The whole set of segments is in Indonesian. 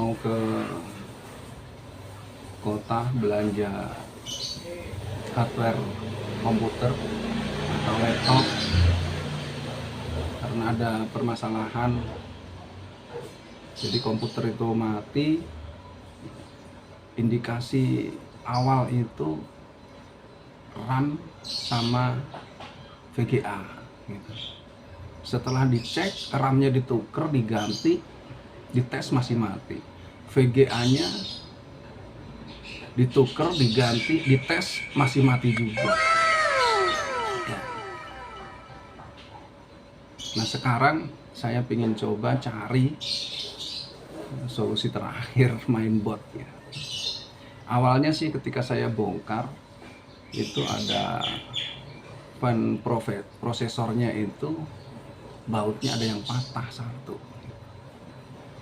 mau ke kota belanja hardware komputer atau laptop karena ada permasalahan. Jadi komputer itu mati. Indikasi awal itu RAM sama VGA gitu. Setelah dicek, RAM-nya ditukar, diganti, dites masih mati. VGA-nya ditukar, diganti, dites masih mati juga. Nah sekarang saya ingin coba cari solusi terakhir mainboard ya. Awalnya sih ketika saya bongkar itu ada prosesornya itu bautnya ada yang patah satu,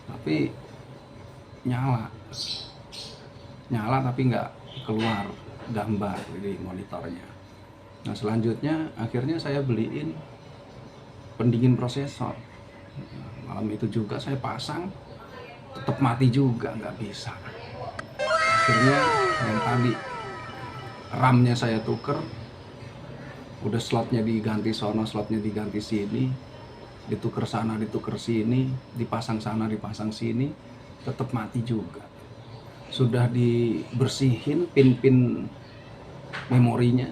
tapi nyala tapi nggak keluar gambar di monitornya. Nah selanjutnya akhirnya saya beliin pendingin prosesor. Malam itu juga saya pasang, tetap mati juga, nggak bisa. Akhirnya yang tadi RAM-nya saya tuker, udah slotnya diganti sono, slotnya diganti sini, ditukar sana, ditukar sini, dipasang sana, dipasang sini, tetap mati juga. Sudah dibersihin pin-pin memorinya,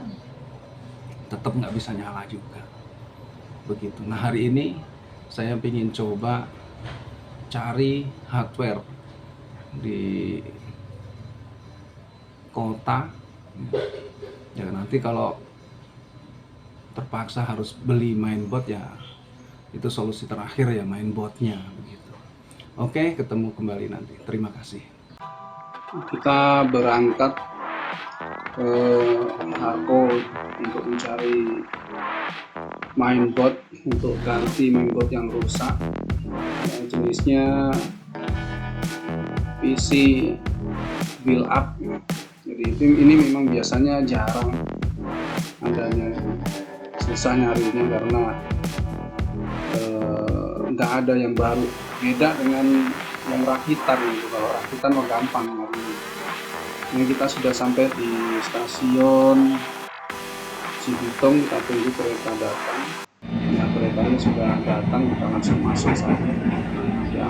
tetap nggak bisa nyala juga. Begitu. Nah hari ini saya ingin coba cari hardware di kota ya, nanti kalau terpaksa harus beli mainboard ya itu solusi terakhir ya, mainboardnya begitu. Oke, ketemu kembali nanti. Terima kasih. Kita berangkat ke Harko untuk mencari mainboard untuk ganti mainboard yang rusak. Jenisnya PC build up. Jadi ini memang biasanya jarang adanya, susah nyarinya karena nggak ada yang baru. Beda dengan yang rakitan gitu. Kalau rakitan mah gampang nyarinya. Ini kita sudah sampai di stasiun Cibitung, kita tunggu kereta datang. Nah keretanya sudah datang, kita langsung masuk saja. Ya,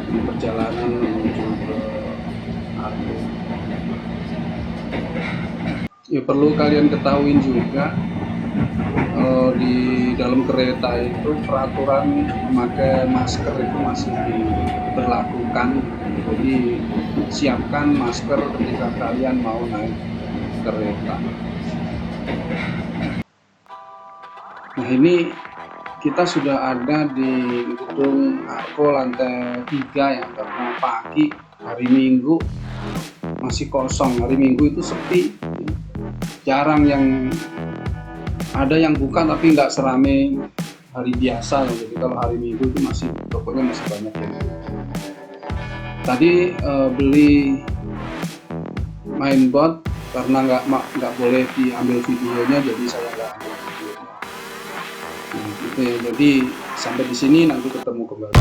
di perjalanan menuju ke Argo. Ya perlu kalian ketahui juga, di dalam kereta itu peraturan memakai masker itu masih diberlakukan. Jadi siapkan masker ketika kalian mau naik kereta. Nah ini kita sudah ada di gedung Argo lantai 3 ya, karena pagi hari Minggu masih kosong. Hari Minggu itu sepi, jarang yang ada yang buka, tapi nggak serame hari biasa ya. Jadi kalau hari Minggu itu masih tokonya masih banyak yang buka. Tadi beli mainboard karena nggak boleh diambil videonya, jadi saya nggak ambil videonya. Nah, gitu ya. Jadi sampai di sini, nanti ketemu kembali.